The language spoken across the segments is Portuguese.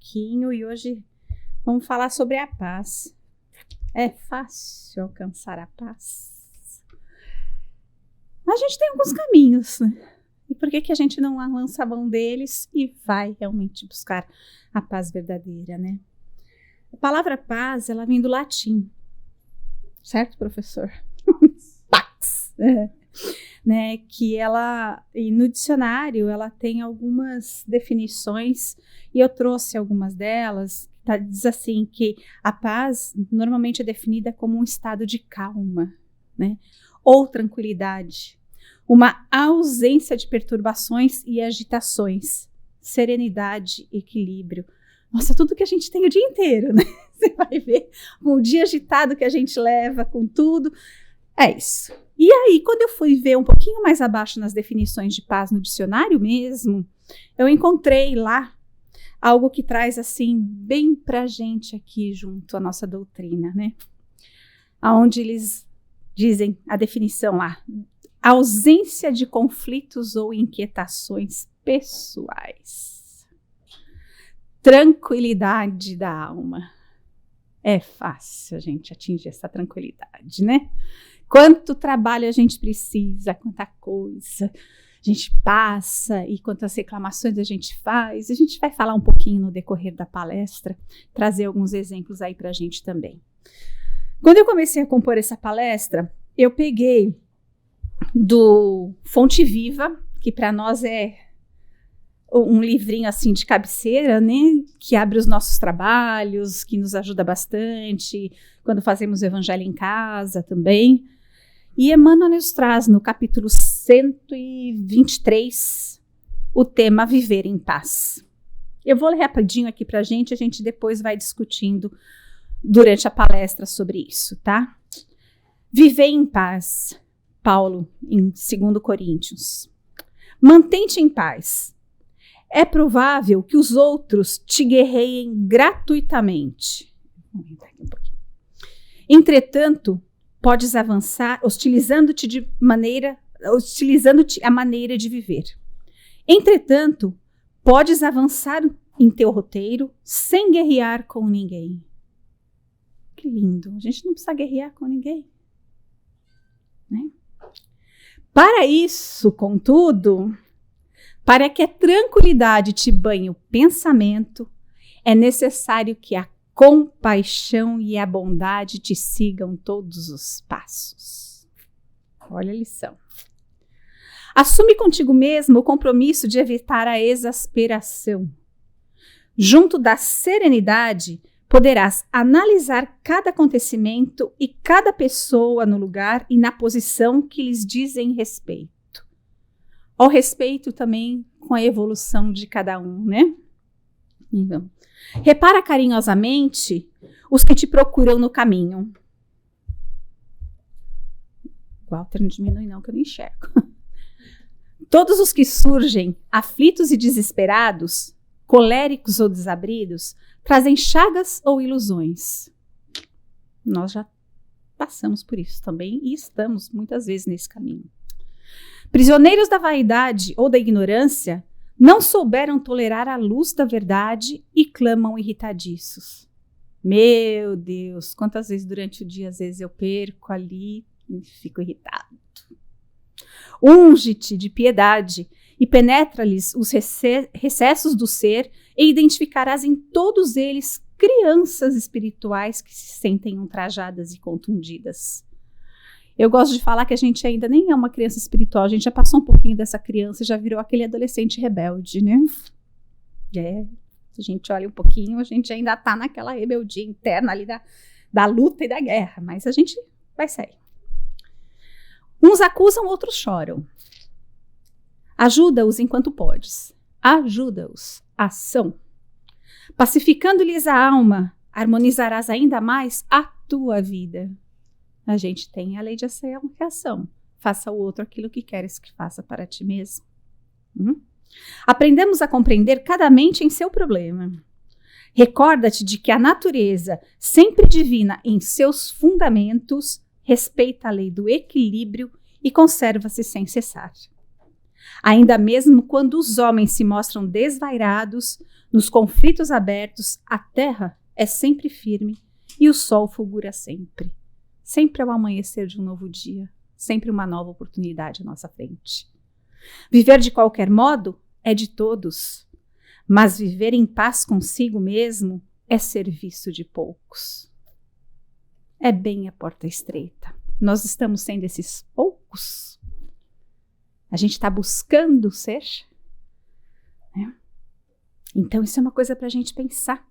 pouquinho e hoje vamos falar sobre a paz. É fácil alcançar a paz? A gente tem alguns caminhos, né? E por que a gente não lança a mão deles e vai realmente buscar a paz verdadeira, né? A palavra paz, ela vem do latim. Certo, professor? Pax. Né? Que ela, e no dicionário, ela tem algumas definições e eu trouxe algumas delas. Diz assim que a paz normalmente é definida como um estado de calma, né? Ou tranquilidade. Uma ausência de perturbações e agitações, serenidade, equilíbrio. Nossa, tudo que a gente tem o dia inteiro, né? Você vai ver o dia agitado que a gente leva com tudo. É isso. E aí, quando eu fui ver um pouquinho mais abaixo nas definições de paz no dicionário mesmo, eu encontrei lá algo que traz assim bem pra gente aqui junto à nossa doutrina, né? Onde eles dizem a definição lá. Ausência de conflitos ou inquietações pessoais. Tranquilidade da alma. É fácil a gente atingir essa tranquilidade, né? Quanto trabalho a gente precisa, quanta coisa a gente passa e quantas reclamações a gente faz. A gente vai falar um pouquinho no decorrer da palestra, trazer alguns exemplos aí pra gente também. Quando eu comecei a compor essa palestra, eu peguei do Fonte Viva, que para nós é um livrinho assim de cabeceira, né, que abre os nossos trabalhos, que nos ajuda bastante quando fazemos o evangelho em casa também. E Emmanuel nos traz no capítulo 123 o tema Viver em Paz. Eu vou ler rapidinho aqui pra gente, a gente depois vai discutindo durante a palestra sobre isso, tá? Viver em paz. Paulo, em 2 Coríntios. Mantente em paz. É provável que os outros te guerreiem gratuitamente. Vou aumentar aqui um pouquinho. Entretanto, podes avançar hostilizando-te a maneira de viver. Entretanto, podes avançar em teu roteiro sem guerrear com ninguém. Que lindo. A gente não precisa guerrear com ninguém, né? Para isso, contudo, para que a tranquilidade te banhe o pensamento, é necessário que a compaixão e a bondade te sigam todos os passos. Olha a lição. Assume contigo mesmo o compromisso de evitar a exasperação. Junto da serenidade, poderás analisar cada acontecimento e cada pessoa no lugar e na posição que lhes dizem respeito. Ao respeito também com a evolução de cada um, né? Então, repara carinhosamente os que te procuram no caminho. Walter, não diminui não, que eu não enxergo. Todos os que surgem aflitos e desesperados, coléricos ou desabridos, trazem chagas ou ilusões. Nós já passamos por isso também e estamos muitas vezes nesse caminho. Prisioneiros da vaidade ou da ignorância, não souberam tolerar a luz da verdade e clamam irritadiços. Meu Deus, quantas vezes durante o dia, às vezes eu perco ali e fico irritado. Unge-te de piedade e penetra-lhes os recessos do ser e identificarás em todos eles crianças espirituais que se sentem ultrajadas e contundidas. Eu gosto de falar que a gente ainda nem é uma criança espiritual, a gente já passou um pouquinho dessa criança e já virou aquele adolescente rebelde, né? Se a gente olha um pouquinho, a gente ainda tá naquela rebeldia interna ali da luta e da guerra, mas a gente vai sair. Uns acusam, outros choram. Ajuda-os enquanto podes. Ajuda-os. Ação. Pacificando-lhes a alma, harmonizarás ainda mais a tua vida. A gente tem a lei de ação e reação. Faça ao outro aquilo que queres que faça para ti mesmo. Aprendemos a compreender cada mente em seu problema. Recorda-te de que a natureza, sempre divina em seus fundamentos, respeita a lei do equilíbrio e conserva-se sem cessar. Ainda mesmo quando os homens se mostram desvairados, nos conflitos abertos, a terra é sempre firme e o sol fulgura sempre. Sempre ao amanhecer de um novo dia, sempre uma nova oportunidade à nossa frente. Viver de qualquer modo é de todos, mas viver em paz consigo mesmo é serviço de poucos. É bem a porta estreita. Nós estamos sendo esses poucos? A gente está buscando ser? Né? Então isso é uma coisa para a gente pensar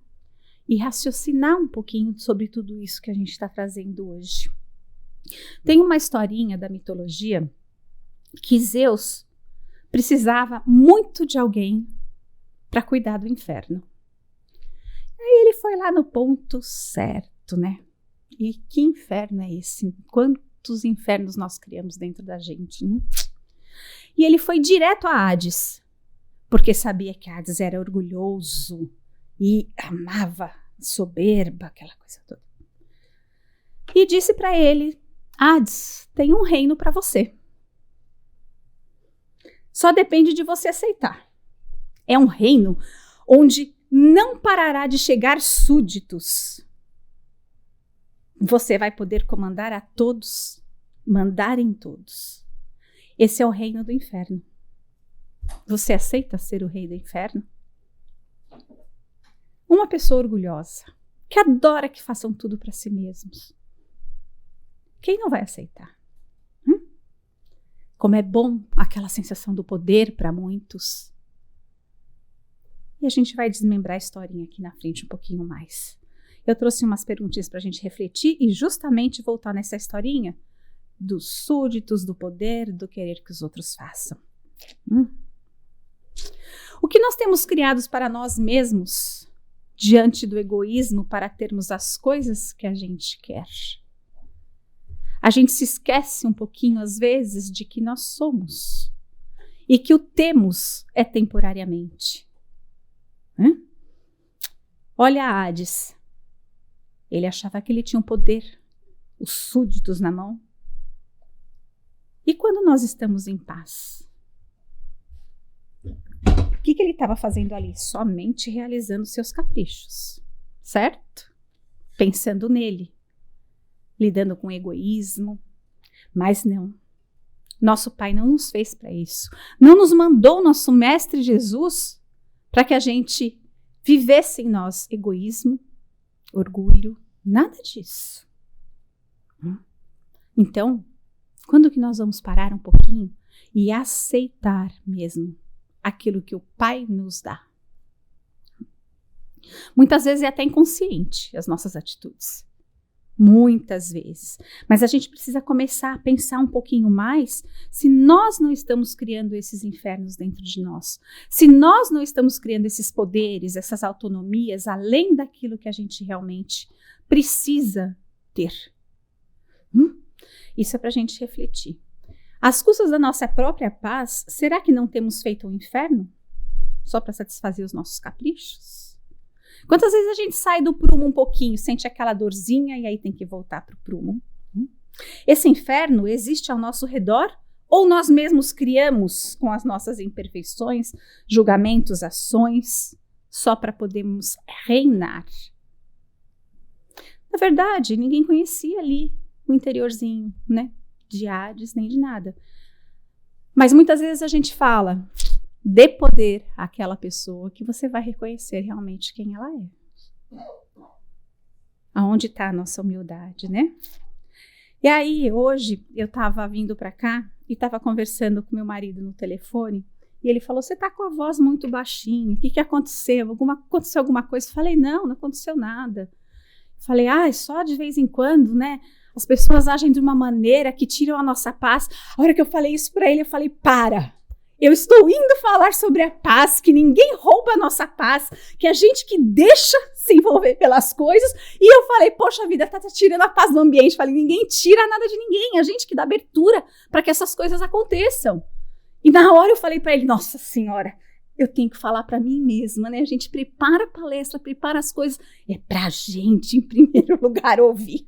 e raciocinar um pouquinho sobre tudo isso que a gente está trazendo hoje. Tem uma historinha da mitologia que Zeus precisava muito de alguém para cuidar do inferno. Aí ele foi lá no ponto certo, né? E que inferno é esse? Quantos infernos nós criamos dentro da gente, né? E ele foi direto a Hades, porque sabia que Hades era orgulhoso e amava soberba, aquela coisa toda. E disse para ele: Hades, tem um reino para você. Só depende de você aceitar. É um reino onde não parará de chegar súditos. Você vai poder comandar a todos, mandar em todos. Esse é o reino do inferno. Você aceita ser o rei do inferno? Uma pessoa orgulhosa, que adora que façam tudo para si mesmos. Quem não vai aceitar? Como é bom aquela sensação do poder para muitos. E a gente vai desmembrar a historinha aqui na frente um pouquinho mais. Eu trouxe umas perguntinhas para a gente refletir e justamente voltar nessa historinha dos súditos, do poder, do querer que os outros façam. O que nós temos criados para nós mesmos diante do egoísmo para termos as coisas que a gente quer? A gente se esquece um pouquinho, às vezes, de que nós somos e que o temos é temporariamente. Olha Hades. Ele achava que ele tinha um poder, os súditos na mão. E quando nós estamos em paz? O que ele estava fazendo ali? Somente realizando seus caprichos, certo? Pensando nele. Lidando com egoísmo, mas não. Nosso Pai não nos fez para isso. Não nos mandou nosso Mestre Jesus para que a gente vivesse em nós egoísmo, orgulho, nada disso. Então, quando que nós vamos parar um pouquinho e aceitar mesmo aquilo que o Pai nos dá? Muitas vezes é até inconsciente as nossas atitudes. Muitas vezes. Mas a gente precisa começar a pensar um pouquinho mais se nós não estamos criando esses infernos dentro de nós. Se nós não estamos criando esses poderes, essas autonomias, além daquilo que a gente realmente precisa ter. Isso é para a gente refletir. Às custas da nossa própria paz, será que não temos feito um inferno? Só para satisfazer os nossos caprichos? Quantas vezes a gente sai do prumo um pouquinho, sente aquela dorzinha e aí tem que voltar para o prumo? Esse inferno existe ao nosso redor ou nós mesmos criamos com as nossas imperfeições, julgamentos, ações, só para podermos reinar? Na verdade, ninguém conhecia ali o interiorzinho, né, de Hades nem de nada. Mas muitas vezes a gente fala: dê poder àquela pessoa que você vai reconhecer realmente quem ela é. Aonde está a nossa humildade, né? E aí, hoje, eu estava vindo para cá e estava conversando com meu marido no telefone e ele falou: você está com a voz muito baixinha, o que aconteceu? Aconteceu alguma coisa? Eu falei: não aconteceu nada. Eu falei: só de vez em quando, né? As pessoas agem de uma maneira que tiram a nossa paz. A hora que eu falei isso para ele, eu falei: para! Eu estou indo falar sobre a paz, que ninguém rouba a nossa paz, que a gente que deixa se envolver pelas coisas. E eu falei: poxa vida, tá tirando a paz do ambiente. Falei: ninguém tira nada de ninguém, a gente que dá abertura para que essas coisas aconteçam. E na hora eu falei para ele: nossa senhora, eu tenho que falar para mim mesma, né? A gente prepara a palestra, prepara as coisas, é pra gente, em primeiro lugar, ouvir.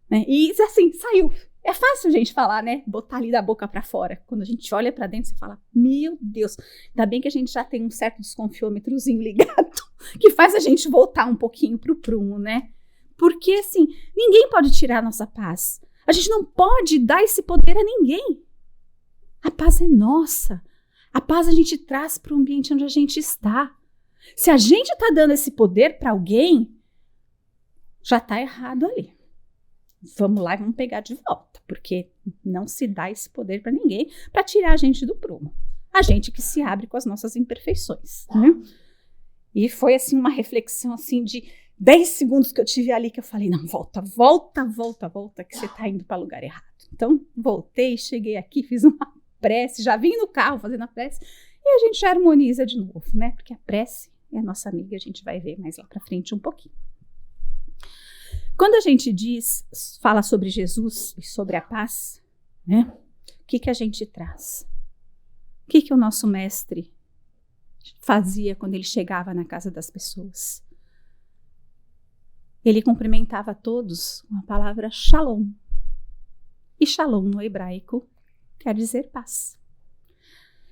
Né? E assim, saiu. É fácil a gente falar, né? Botar ali da boca para fora. Quando a gente olha para dentro, você fala, meu Deus, ainda bem que a gente já tem um certo desconfiômetrozinho ligado, que faz a gente voltar um pouquinho pro prumo, né? Porque, assim, ninguém pode tirar a nossa paz. A gente não pode dar esse poder a ninguém. A paz é nossa. A paz a gente traz para o ambiente onde a gente está. Se a gente está dando esse poder para alguém, já está errado ali. Vamos lá e vamos pegar de volta, porque não se dá esse poder para ninguém para tirar a gente do prumo. A gente que se abre com as nossas imperfeições, né? E foi assim uma reflexão assim de 10 segundos que eu tive ali que eu falei, não, volta, que você está indo para lugar errado. Então, voltei, cheguei aqui, fiz uma prece, já vim no carro fazendo a prece e a gente já harmoniza de novo, né? Porque a prece é a nossa amiga, a gente vai ver mais lá para frente um pouquinho. Quando a gente fala sobre Jesus e sobre a paz, né? O que a gente traz? O que o nosso mestre fazia quando ele chegava na casa das pessoas? Ele cumprimentava todos com a palavra shalom. E shalom no hebraico quer dizer paz.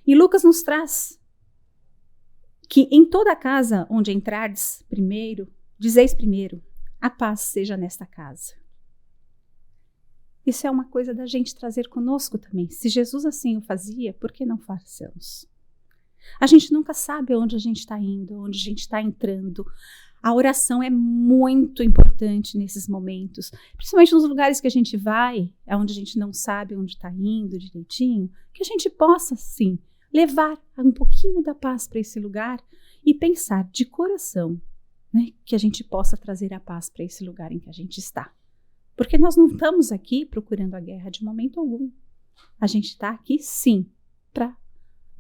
E Lucas nos traz que em toda casa onde entrardes dizeis primeiro, a paz seja nesta casa. Isso é uma coisa da gente trazer conosco também. Se Jesus assim o fazia, por que não façamos? A gente nunca sabe onde a gente está indo, onde a gente está entrando. A oração é muito importante nesses momentos, principalmente nos lugares que a gente vai, onde a gente não sabe onde está indo direitinho, que a gente possa, sim, levar um pouquinho da paz para esse lugar e pensar de coração, né, que a gente possa trazer a paz para esse lugar em que a gente está. Porque nós não estamos aqui procurando a guerra de momento algum. A gente está aqui, sim, para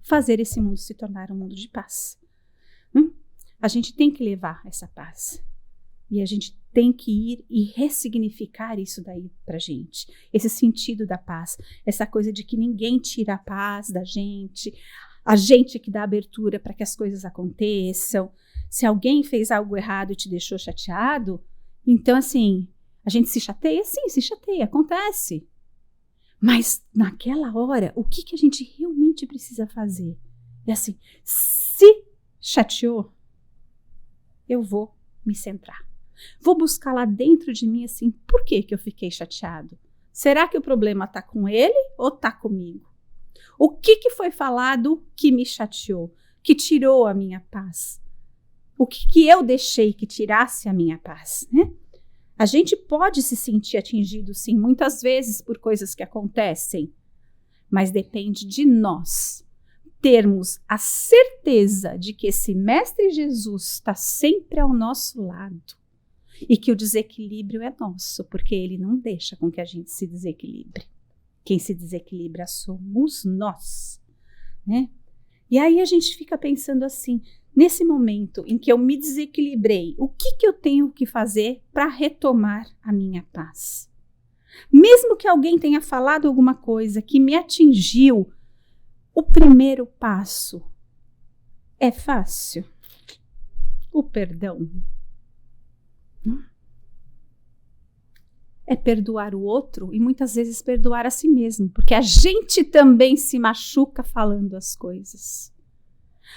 fazer esse mundo se tornar um mundo de paz. A gente tem que levar essa paz. E a gente tem que ir e ressignificar isso daí pra gente. Esse sentido da paz. Essa coisa de que ninguém tira a paz da gente. A gente que dá abertura para que as coisas aconteçam. Se alguém fez algo errado e te deixou chateado, então assim, a gente se chateia? Sim, se chateia, acontece. Mas naquela hora, o que a gente realmente precisa fazer? É assim, se chateou, eu vou me centrar. Vou buscar lá dentro de mim assim, por que eu fiquei chateado? Será que o problema está com ele ou está comigo? O que foi falado que me chateou, que tirou a minha paz? O que eu deixei que tirasse a minha paz, né? A gente pode se sentir atingido, sim, muitas vezes por coisas que acontecem, mas depende de nós termos a certeza de que esse Mestre Jesus está sempre ao nosso lado e que o desequilíbrio é nosso, porque ele não deixa com que a gente se desequilibre. Quem se desequilibra somos nós, né? E aí a gente fica pensando assim, nesse momento em que eu me desequilibrei, o que eu tenho que fazer para retomar a minha paz? Mesmo que alguém tenha falado alguma coisa que me atingiu, o primeiro passo é fácil. O perdão. É perdoar o outro e muitas vezes perdoar a si mesmo, porque a gente também se machuca falando as coisas.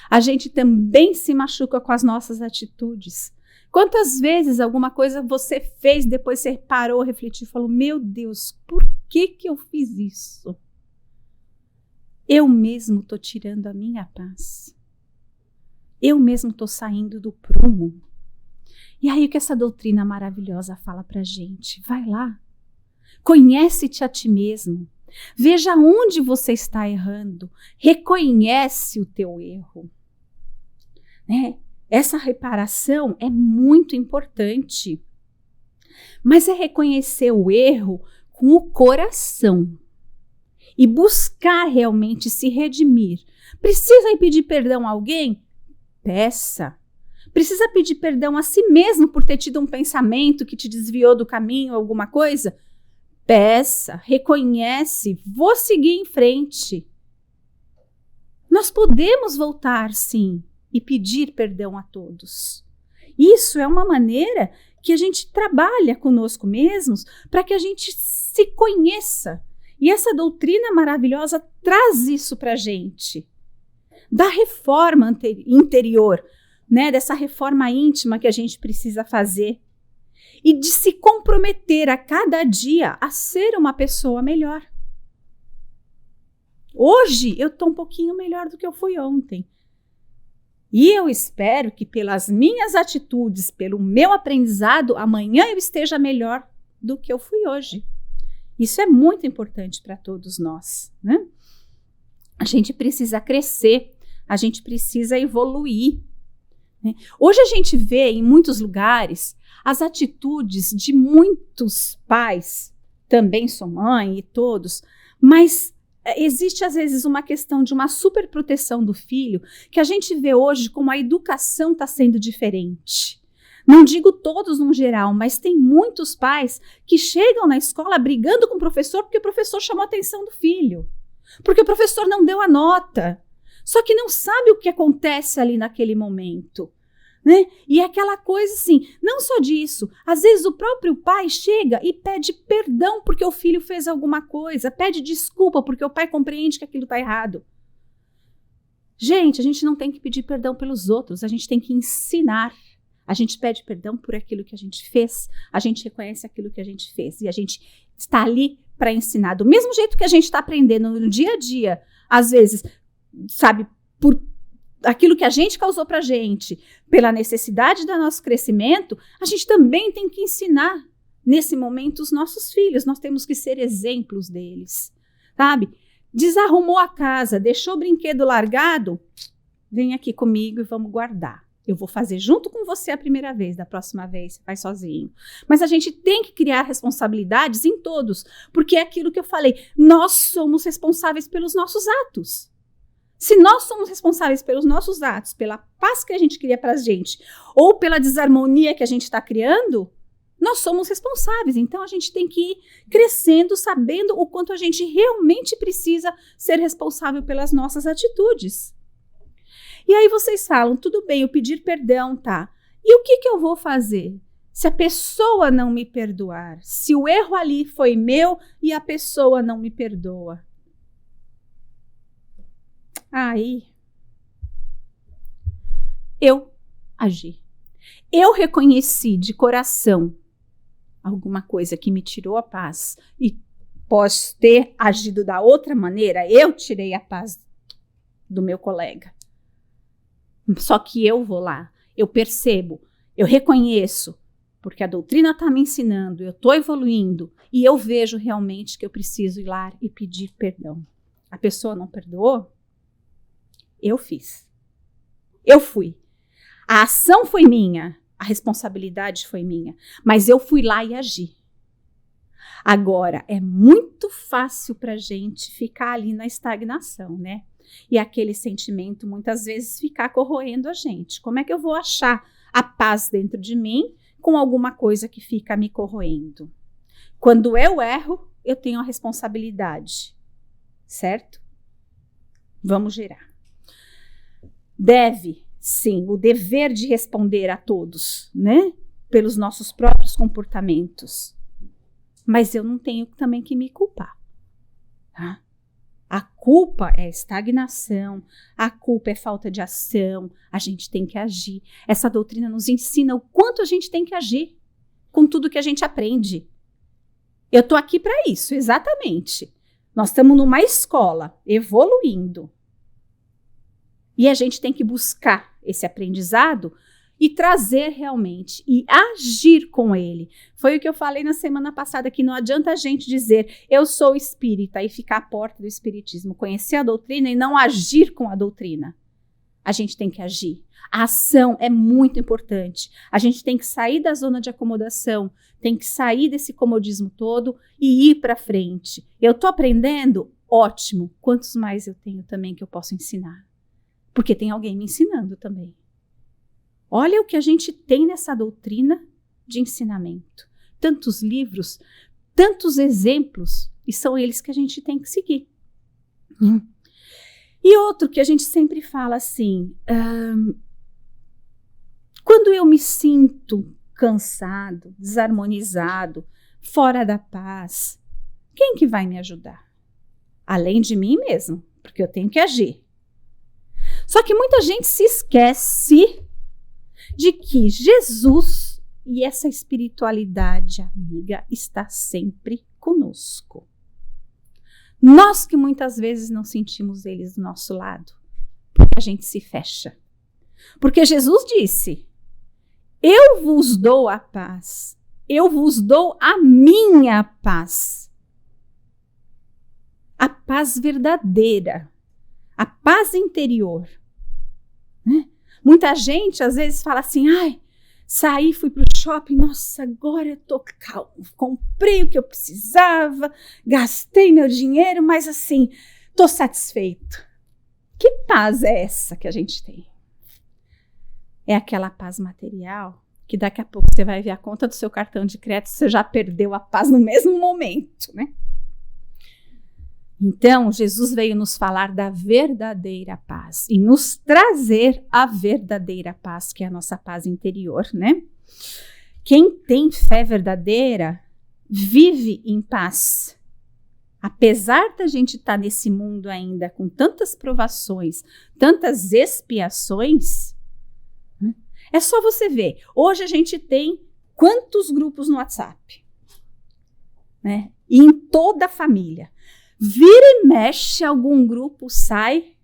A gente também se machuca com as nossas atitudes. Quantas vezes alguma coisa você fez, depois você parou, refletiu e falou, meu Deus, por que eu fiz isso? Eu mesmo estou tirando a minha paz. Eu mesmo estou saindo do prumo. E aí o que essa doutrina maravilhosa fala pra gente? Vai lá, conhece-te a ti mesmo, veja onde você está errando, reconhece o teu erro. Né? Essa reparação é muito importante, mas é reconhecer o erro com o coração e buscar realmente se redimir. Precisa ir pedir perdão a alguém? Peça. Precisa pedir perdão a si mesmo por ter tido um pensamento que te desviou do caminho, alguma coisa? Peça, reconhece, vou seguir em frente. Nós podemos voltar, sim, e pedir perdão a todos. Isso é uma maneira que a gente trabalha conosco mesmos para que a gente se conheça. E essa doutrina maravilhosa traz isso para a gente. Da reforma interior, né? Dessa reforma íntima que a gente precisa fazer. E de se comprometer a cada dia a ser uma pessoa melhor. Hoje eu estou um pouquinho melhor do que eu fui ontem. E eu espero que pelas minhas atitudes, pelo meu aprendizado, amanhã eu esteja melhor do que eu fui hoje. Isso é muito importante para todos nós, né? A gente precisa crescer, a gente precisa evoluir, né? Hoje a gente vê em muitos lugares as atitudes de muitos pais, também sou mãe e todos, mas existe às vezes uma questão de uma superproteção do filho que a gente vê hoje como a educação está sendo diferente. Não digo todos no geral, mas tem muitos pais que chegam na escola brigando com o professor porque o professor chamou a atenção do filho, porque o professor não deu a nota, só que não sabe o que acontece ali naquele momento, né? E aquela coisa assim, não só disso, às vezes o próprio pai chega e pede perdão porque o filho fez alguma coisa, pede desculpa porque o pai compreende que aquilo está errado. Gente, a gente não tem que pedir perdão pelos outros, a gente tem que ensinar. A gente pede perdão por aquilo que a gente fez, a gente reconhece aquilo que a gente fez e a gente está ali para ensinar. Do mesmo jeito que a gente está aprendendo no dia a dia, às vezes, sabe, por aquilo que a gente causou para a gente, pela necessidade do nosso crescimento, a gente também tem que ensinar nesse momento os nossos filhos. Nós temos que ser exemplos deles, sabe? Desarrumou a casa, deixou o brinquedo largado, vem aqui comigo e vamos guardar. Eu vou fazer junto com você a primeira vez, da próxima vez você faz sozinho. Mas a gente tem que criar responsabilidades em todos, porque é aquilo que eu falei, nós somos responsáveis pelos nossos atos. Se nós somos responsáveis pelos nossos atos, pela paz que a gente cria para a gente, ou pela desarmonia que a gente está criando, nós somos responsáveis. Então a gente tem que ir crescendo, sabendo o quanto a gente realmente precisa ser responsável pelas nossas atitudes. E aí vocês falam, tudo bem, eu pedir perdão, tá? E o que eu vou fazer? Se a pessoa não me perdoar, se o erro ali foi meu e a pessoa não me perdoa. Aí, eu agi. Eu reconheci de coração alguma coisa que me tirou a paz e posso ter agido da outra maneira, eu tirei a paz do meu colega. Só que eu vou lá, eu percebo, eu reconheço, porque a doutrina está me ensinando, eu estou evoluindo e eu vejo realmente que eu preciso ir lá e pedir perdão. A pessoa não perdoou? Eu fiz. Eu fui. A ação foi minha, a responsabilidade foi minha, mas eu fui lá e agi. Agora, é muito fácil para a gente ficar ali na estagnação, né? E aquele sentimento, muitas vezes, ficar corroendo a gente. Como é que eu vou achar a paz dentro de mim com alguma coisa que fica me corroendo? Quando eu erro, eu tenho a responsabilidade, certo? Vamos gerar. Deve, sim, o dever de responder a todos, né? Pelos nossos próprios comportamentos. Mas eu não tenho também que me culpar, tá? A culpa é estagnação, a culpa é falta de ação, a gente tem que agir. Essa doutrina nos ensina o quanto a gente tem que agir com tudo que a gente aprende. Eu estou aqui para isso, exatamente. Nós estamos numa escola, evoluindo. E a gente tem que buscar esse aprendizado e trazer realmente, e agir com ele. Foi o que eu falei na semana passada, que não adianta a gente dizer, eu sou espírita, e ficar à porta do espiritismo, conhecer a doutrina e não agir com a doutrina. A gente tem que agir. A ação é muito importante. A gente tem que sair da zona de acomodação, tem que sair desse comodismo todo e ir para frente. Eu estou aprendendo? Ótimo. Quantos mais eu tenho também que eu posso ensinar? Porque tem alguém me ensinando também. Olha o que a gente tem nessa doutrina de ensinamento. Tantos livros, tantos exemplos, e são eles que a gente tem que seguir. E outro que a gente sempre fala assim, quando eu me sinto cansado, desarmonizado, fora da paz, quem que vai me ajudar? Além de mim mesmo, porque eu tenho que agir. Só que muita gente se esquece de que Jesus e essa espiritualidade amiga está sempre conosco. Nós que muitas vezes não sentimos eles do nosso lado, porque a gente se fecha. Porque Jesus disse, eu vos dou a paz, eu vos dou a minha paz. A paz verdadeira, a paz interior. Né? Muita gente às vezes fala assim, ai, saí, fui pro shopping, nossa, agora eu tô calmo, comprei o que eu precisava, gastei meu dinheiro, mas assim, tô satisfeito. Que paz é essa que a gente tem? É aquela paz material que daqui a pouco você vai ver a conta do seu cartão de crédito, você já perdeu a paz no mesmo momento, né? Então, Jesus veio nos falar da verdadeira paz e nos trazer a verdadeira paz, que é a nossa paz interior, né? Quem tem fé verdadeira vive em paz. Apesar da gente estar nesse mundo ainda com tantas provações, tantas expiações, é só você ver. Hoje a gente tem quantos grupos no WhatsApp? Né? E em toda a família. Vira e mexe, algum grupo sai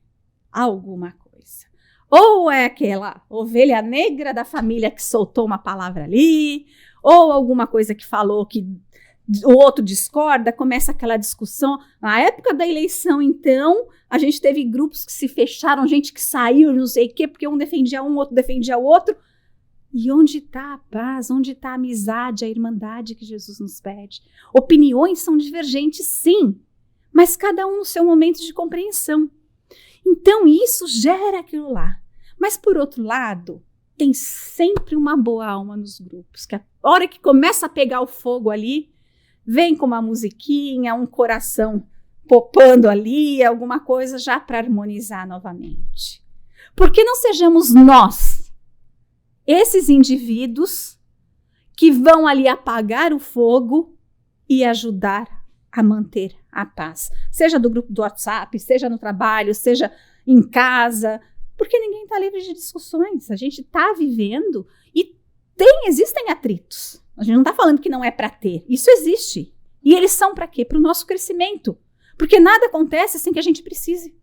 alguma coisa. Ou é aquela ovelha negra da família que soltou uma palavra ali, ou alguma coisa que falou que o outro discorda, começa aquela discussão. Na época da eleição, então, a gente teve grupos que se fecharam, gente que saiu, não sei o quê, porque um defendia um, outro defendia o outro. E onde está a paz? Onde está a amizade, a irmandade que Jesus nos pede? Opiniões são divergentes, sim, mas cada um no seu momento de compreensão. Então, isso gera aquilo lá. Mas, por outro lado, tem sempre uma boa alma nos grupos, que a hora que começa a pegar o fogo ali, vem com uma musiquinha, um coração popando ali, alguma coisa já para harmonizar novamente. Por que não sejamos nós, esses indivíduos, que vão ali apagar o fogo e ajudar a manter a paz? Seja do grupo do WhatsApp, seja no trabalho, seja em casa, porque ninguém está livre de discussões. A gente está vivendo e existem atritos. A gente não está falando que não é para ter. Isso existe. E eles são para quê? Para o nosso crescimento. Porque nada acontece sem que a gente precise.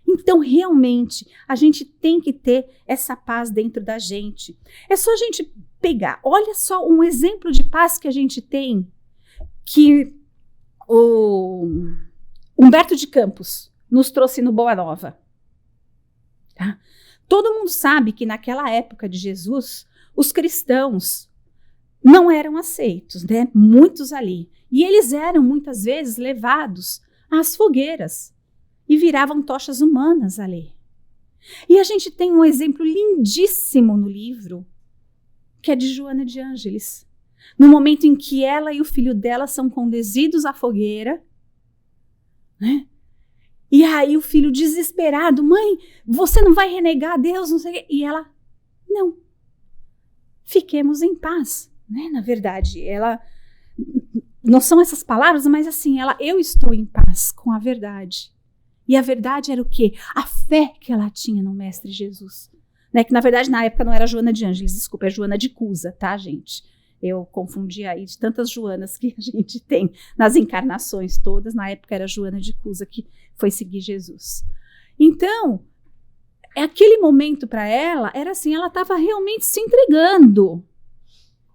Então, realmente, a gente tem que ter essa paz dentro da gente. É só a gente pegar. Olha só um exemplo de paz que a gente tem, que o Humberto de Campos nos trouxe no Boa Nova. Tá? Todo mundo sabe que naquela época de Jesus, os cristãos não eram aceitos, né? Muitos ali. E eles eram muitas vezes levados às fogueiras e viravam tochas humanas ali. E a gente tem um exemplo lindíssimo no livro, que é de Joana de Ângeles. No momento em que ela e o filho dela são conduzidos à fogueira, né? E aí o filho desesperado, mãe, você não vai renegar a Deus, não sei o quê. E ela, não, fiquemos em paz. Né? Na verdade, ela, não são essas palavras, mas assim, eu estou em paz com a verdade. E a verdade era o quê? A fé que ela tinha no Mestre Jesus. Né? Que na verdade, na época não era Joana de Ângeles, desculpa, é Joana de Cusa, tá, gente? Eu confundi aí de tantas Joanas que a gente tem nas encarnações todas. Na época era Joana de Cusa que foi seguir Jesus. Então, aquele momento para ela, era assim, ela estava realmente se entregando.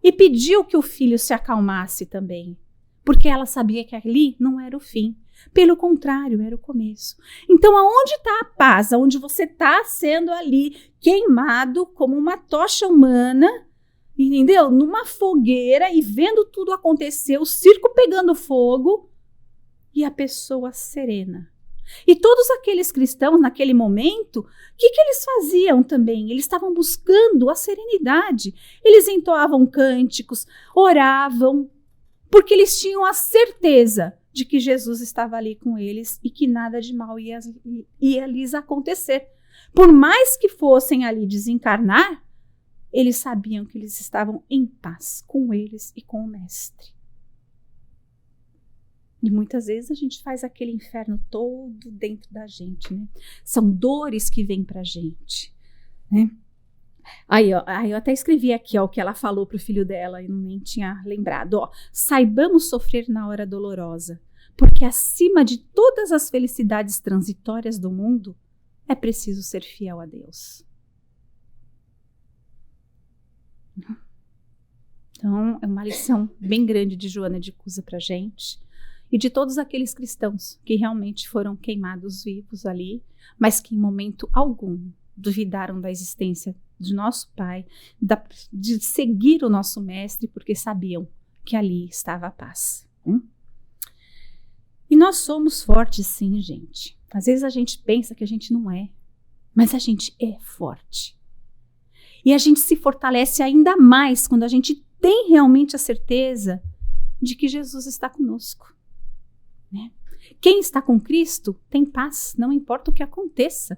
E pediu que o filho se acalmasse também. Porque ela sabia que ali não era o fim. Pelo contrário, era o começo. Então, aonde está a paz? Aonde você está sendo ali queimado como uma tocha humana, entendeu? Numa fogueira e vendo tudo acontecer, o circo pegando fogo e a pessoa serena. E todos aqueles cristãos naquele momento, o que eles faziam também? Eles estavam buscando a serenidade. Eles entoavam cânticos, oravam, porque eles tinham a certeza de que Jesus estava ali com eles e que nada de mal ia lhes acontecer. Por mais que fossem ali desencarnar, eles sabiam que eles estavam em paz com eles e com o Mestre. E muitas vezes a gente faz aquele inferno todo dentro da gente, né? São dores que vêm pra gente, né? Aí, ó, eu até escrevi aqui, ó, o que ela falou pro filho dela, eu nem tinha lembrado, ó. Saibamos sofrer na hora dolorosa, porque acima de todas as felicidades transitórias do mundo, é preciso ser fiel a Deus. Então, é uma lição bem grande de Joana de Cusa pra gente, e de todos aqueles cristãos que realmente foram queimados vivos ali, mas que em momento algum duvidaram da existência de nosso Pai, de seguir o nosso Mestre, porque sabiam que ali estava a paz. E nós somos fortes sim, gente. Às vezes a gente pensa que a gente não é, mas a gente é forte. E a gente se fortalece ainda mais quando a gente tem realmente a certeza de que Jesus está conosco, né? Quem está com Cristo tem paz, não importa o que aconteça.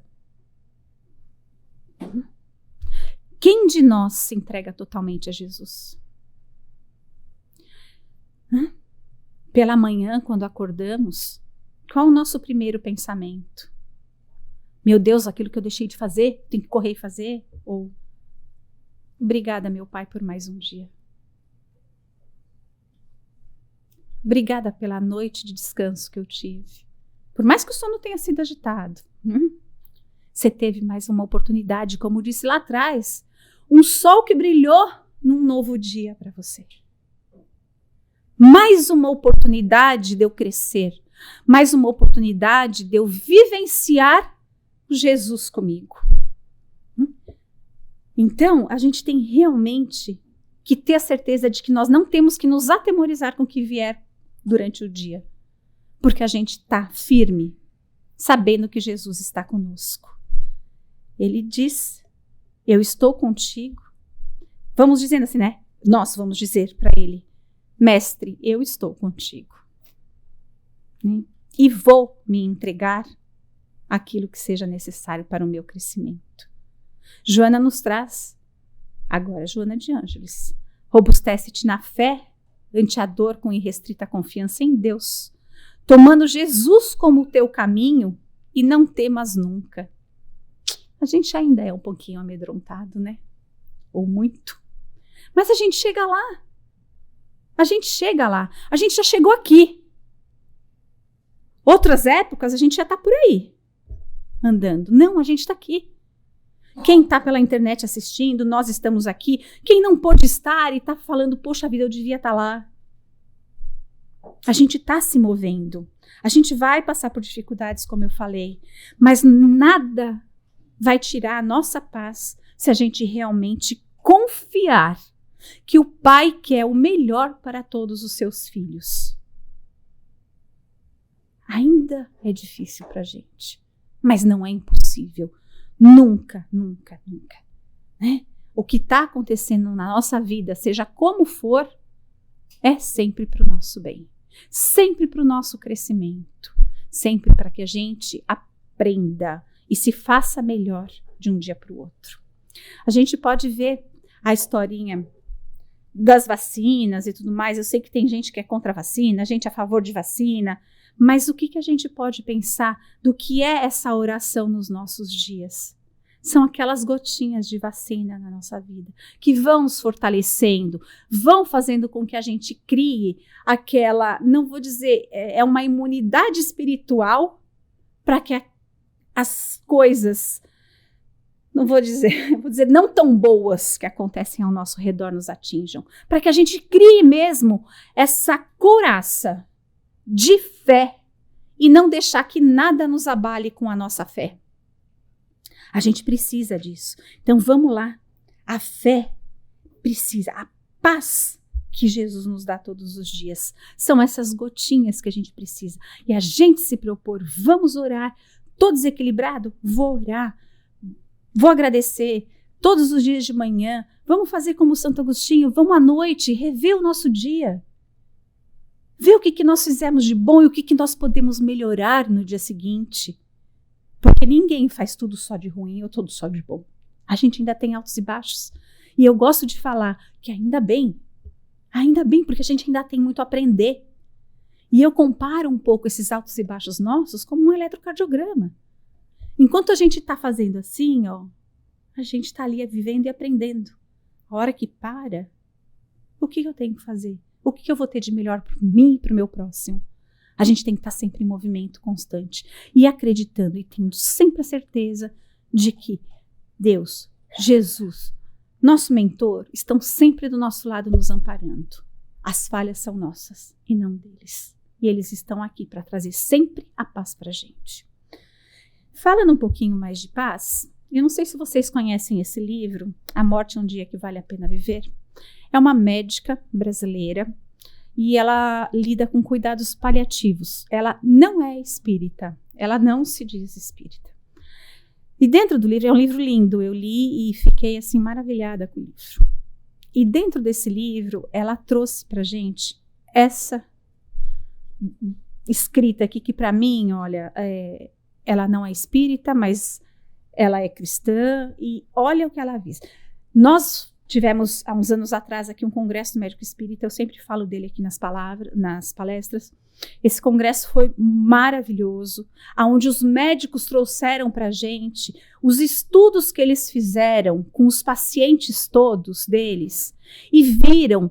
Quem de nós se entrega totalmente a Jesus? Pela manhã, quando acordamos, qual o nosso primeiro pensamento? Meu Deus, aquilo que eu deixei de fazer, tenho que correr e fazer? Ou, obrigada, meu Pai, por mais um dia. Obrigada pela noite de descanso que eu tive. Por mais que o sono tenha sido agitado, você teve mais uma oportunidade, como disse lá atrás, um sol que brilhou num novo dia para você. Mais uma oportunidade de eu crescer, mais uma oportunidade de eu vivenciar Jesus comigo. Então, a gente tem realmente que ter a certeza de que nós não temos que nos atemorizar com o que vier durante o dia, porque a gente está firme, sabendo que Jesus está conosco. Ele diz, eu estou contigo. Vamos dizendo assim, né? Nós vamos dizer para ele, Mestre, eu estou contigo. E vou me entregar aquilo que seja necessário para o meu crescimento. Joana nos traz, agora Joana de Ângeles, robustece-te na fé, ante a dor com irrestrita confiança em Deus, tomando Jesus como o teu caminho e não temas nunca. A gente ainda é um pouquinho amedrontado, né? Ou muito. Mas a gente chega lá. A gente chega lá. A gente já chegou aqui. Outras épocas a gente já está por aí, andando. Não, a gente está aqui. Quem está pela internet assistindo, nós estamos aqui. Quem não pôde estar e está falando, poxa vida, eu devia estar lá. A gente está se movendo. A gente vai passar por dificuldades, como eu falei. Mas nada vai tirar a nossa paz se a gente realmente confiar que o Pai quer o melhor para todos os seus filhos. Ainda é difícil para a gente, mas não é impossível. Nunca, nunca, nunca. Né? O que está acontecendo na nossa vida, seja como for, é sempre para o nosso bem. Sempre para o nosso crescimento. Sempre para que a gente aprenda e se faça melhor de um dia para o outro. A gente pode ver a historinha das vacinas e tudo mais. Eu sei que tem gente que é contra a vacina, gente a favor de vacina, mas o que a gente pode pensar do que é essa oração nos nossos dias? São aquelas gotinhas de vacina na nossa vida, que vão nos fortalecendo, vão fazendo com que a gente crie aquela, não vou dizer, é uma imunidade espiritual para que as coisas, não vou dizer, vou dizer não tão boas que acontecem ao nosso redor nos atinjam, para que a gente crie mesmo essa couraça de fé e não deixar que nada nos abale com a nossa fé. A gente precisa disso. Então vamos lá. A fé precisa, a paz que Jesus nos dá todos os dias. São essas gotinhas que a gente precisa. E a gente se propor, vamos orar. Tô desequilibrado? Vou orar. Vou agradecer todos os dias de manhã. Vamos fazer como Santo Agostinho, vamos à noite rever o nosso dia. Ver o que nós fizemos de bom e o que nós podemos melhorar no dia seguinte. Porque ninguém faz tudo só de ruim ou tudo só de bom. A gente ainda tem altos e baixos. E eu gosto de falar que ainda bem, porque a gente ainda tem muito a aprender. E eu comparo um pouco esses altos e baixos nossos como um eletrocardiograma. Enquanto a gente está fazendo assim, ó, a gente está ali vivendo e aprendendo. A hora que para, o que eu tenho que fazer? O que eu vou ter de melhor para mim e para o meu próximo? A gente tem que estar sempre em movimento constante e acreditando e tendo sempre a certeza de que Deus, Jesus, nosso mentor, estão sempre do nosso lado nos amparando. As falhas são nossas e não deles. E eles estão aqui para trazer sempre a paz para a gente. Falando um pouquinho mais de paz, eu não sei se vocês conhecem esse livro, A Morte é um Dia que Vale a Pena Viver. É uma médica brasileira e ela lida com cuidados paliativos. Ela não é espírita, ela não se diz espírita. E dentro do livro, é um livro lindo, eu li e fiquei assim maravilhada com o livro. E dentro desse livro, ela trouxe pra gente essa escrita aqui, que para mim, olha, ela não é espírita, mas ela é cristã, e olha o que ela diz. Nós tivemos, há uns anos atrás, aqui um congresso do médico espírita, eu sempre falo dele aqui nas palestras. Esse congresso foi maravilhoso, onde os médicos trouxeram para a gente os estudos que eles fizeram com os pacientes todos deles e viram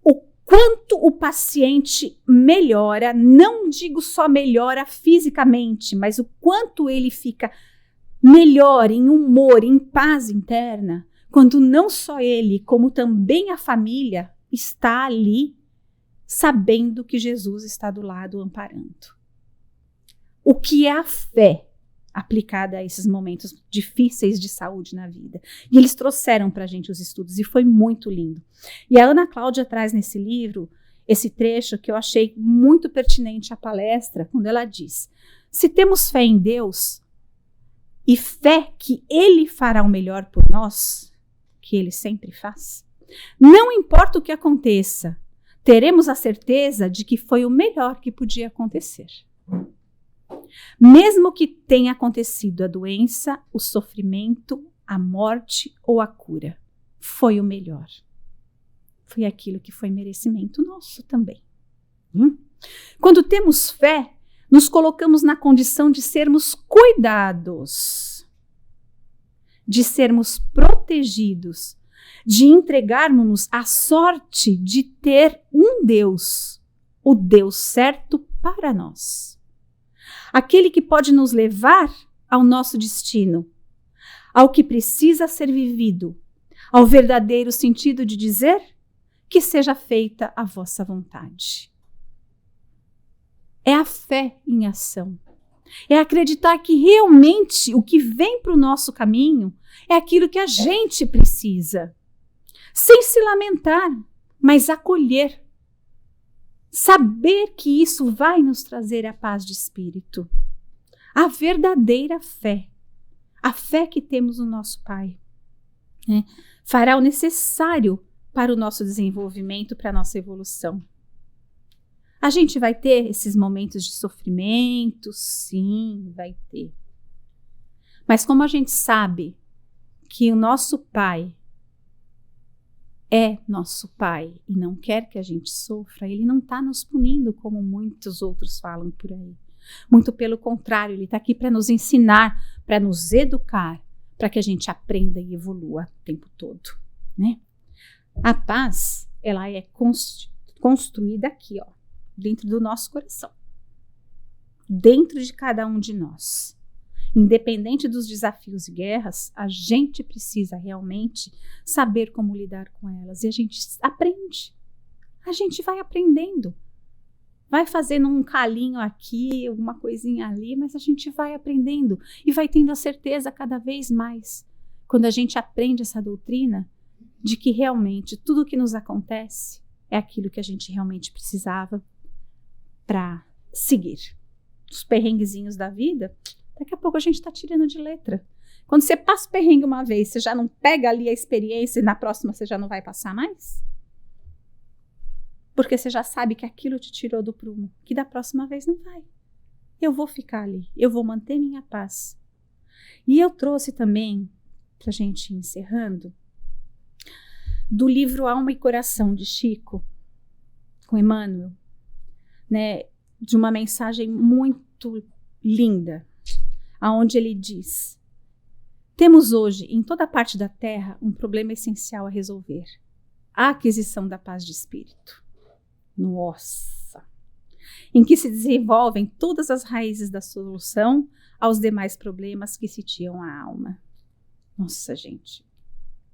o quanto o paciente melhora, não digo só melhora fisicamente, mas o quanto ele fica melhor em humor, em paz interna, quando não só ele, como também a família está ali sabendo que Jesus está do lado amparando. O que é a fé aplicada a esses momentos difíceis de saúde na vida? E eles trouxeram para a gente os estudos e foi muito lindo. E a Ana Cláudia traz nesse livro esse trecho que eu achei muito pertinente à palestra, quando ela diz: se temos fé em Deus e fé que Ele fará o melhor por nós, que Ele sempre faz, não importa o que aconteça, teremos a certeza de que foi o melhor que podia acontecer. Mesmo que tenha acontecido a doença, o sofrimento, a morte ou a cura, foi o melhor. Foi aquilo que foi merecimento nosso também. Quando temos fé, nos colocamos na condição de sermos cuidados, de sermos protegidos, de entregarmos-nos à sorte de ter um Deus, o Deus certo para nós. Aquele que pode nos levar ao nosso destino, ao que precisa ser vivido, ao verdadeiro sentido de dizer que seja feita a vossa vontade. É a fé em ação. É acreditar que realmente o que vem para o nosso caminho é aquilo que a gente precisa. Sem se lamentar, mas acolher. Saber que isso vai nos trazer a paz de espírito. A verdadeira fé. A fé que temos no nosso Pai. Fará o necessário para o nosso desenvolvimento, para a nossa evolução. A gente vai ter esses momentos de sofrimento? Sim, vai ter. Mas como a gente sabe que o nosso Pai é nosso Pai e não quer que a gente sofra, Ele não está nos punindo como muitos outros falam por aí. Muito pelo contrário, Ele está aqui para nos ensinar, para nos educar, para que a gente aprenda e evolua o tempo todo, né? A paz, ela é construída aqui, ó, dentro do nosso coração, dentro de cada um de nós. Independente dos desafios e guerras, a gente precisa realmente saber como lidar com elas. E a gente aprende. A gente vai aprendendo. Vai fazendo um calinho aqui, alguma coisinha ali, mas a gente vai aprendendo e vai tendo a certeza cada vez mais, quando a gente aprende essa doutrina, de que realmente tudo o que nos acontece é aquilo que a gente realmente precisava para seguir. Os perrenguezinhos da vida, daqui a pouco a gente está tirando de letra. Quando você passa o perrengue uma vez, você já não pega ali a experiência e na próxima você já não vai passar mais? Porque você já sabe que aquilo te tirou do prumo, que da próxima vez não vai. Eu vou ficar ali, eu vou manter minha paz. E eu trouxe também, para a gente ir encerrando, do livro Alma e Coração de Chico, com Emmanuel, né, de uma mensagem muito linda, aonde ele diz: temos hoje, em toda parte da Terra, um problema essencial a resolver: a aquisição da paz de espírito. Nossa! Em que se desenvolvem todas as raízes da solução aos demais problemas que sitiam a alma. Nossa, gente!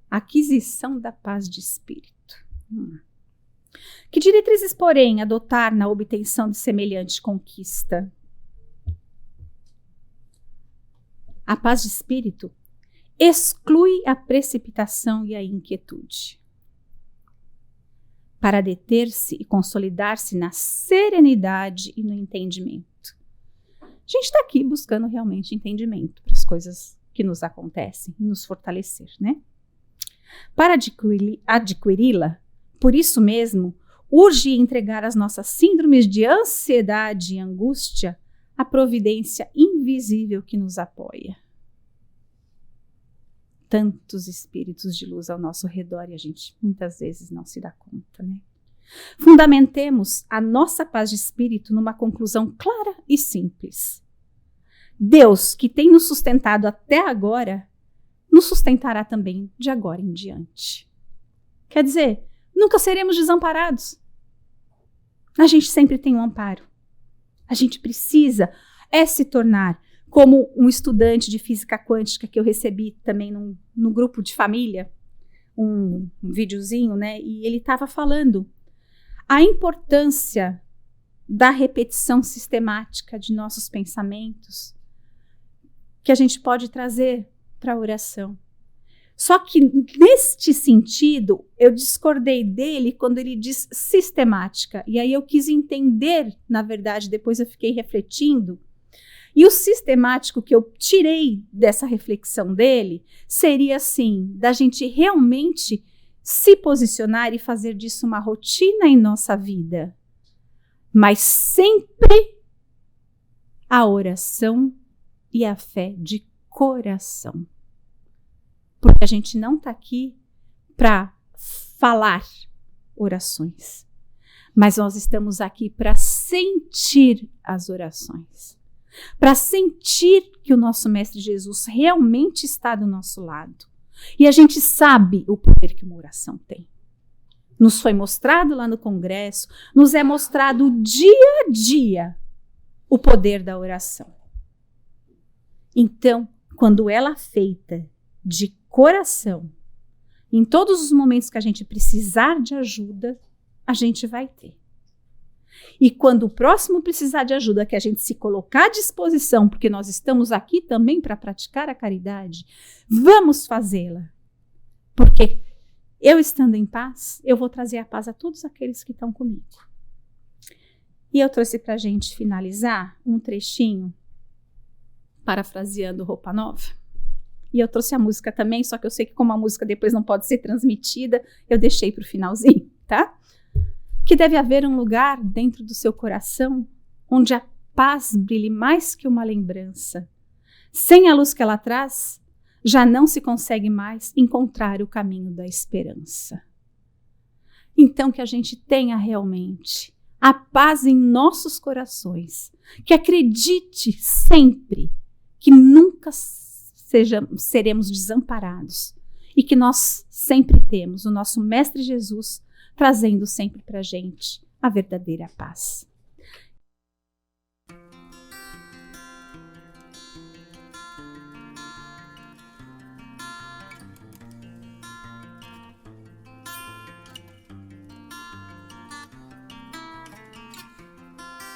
Aquisição da paz de espírito. Que diretrizes, porém, adotar na obtenção de semelhante conquista? A paz de espírito exclui a precipitação e a inquietude, para deter-se e consolidar-se na serenidade e no entendimento. A gente está aqui buscando realmente entendimento para as coisas que nos acontecem e nos fortalecer, né? Para adquiri-la, por isso mesmo, urge entregar as nossas síndromes de ansiedade e angústia à providência invisível que nos apoia. Tantos espíritos de luz ao nosso redor e a gente muitas vezes não se dá conta, né? Fundamentemos a nossa paz de espírito numa conclusão clara e simples. Deus, que tem nos sustentado até agora, nos sustentará também de agora em diante. Quer dizer, nunca seremos desamparados. A gente sempre tem um amparo. A gente precisa se tornar como um estudante de física quântica que eu recebi também no grupo de família, um videozinho, né? E ele estava falando a importância da repetição sistemática de nossos pensamentos que a gente pode trazer para a oração. Só que neste sentido, eu discordei dele quando ele diz sistemática. E aí eu quis entender, na verdade, depois eu fiquei refletindo. E o sistemático que eu tirei dessa reflexão dele seria assim, da gente realmente se posicionar e fazer disso uma rotina em nossa vida. Mas sempre a oração e a fé de coração. Porque a gente não está aqui para falar orações, mas nós estamos aqui para sentir as orações, para sentir que o nosso Mestre Jesus realmente está do nosso lado. E a gente sabe o poder que uma oração tem. Nos foi mostrado lá no congresso, nos é mostrado dia a dia o poder da oração. Então, quando ela é feita de coração, em todos os momentos que a gente precisar de ajuda, a gente vai ter. E quando o próximo precisar de ajuda, que a gente se colocar à disposição, porque nós estamos aqui também para praticar a caridade, vamos fazê-la. Porque eu estando em paz, eu vou trazer a paz a todos aqueles que estão comigo. E eu trouxe para a gente finalizar um trechinho, parafraseando Roupa Nova. E eu trouxe a música também, só que eu sei que como a música depois não pode ser transmitida, eu deixei para o finalzinho, tá? Que deve haver um lugar dentro do seu coração onde a paz brilhe mais que uma lembrança. Sem a luz que ela traz, já não se consegue mais encontrar o caminho da esperança. Então que a gente tenha realmente a paz em nossos corações, que acredite sempre que nunca seremos desamparados e que nós sempre temos o nosso Mestre Jesus trazendo sempre para a gente a verdadeira paz.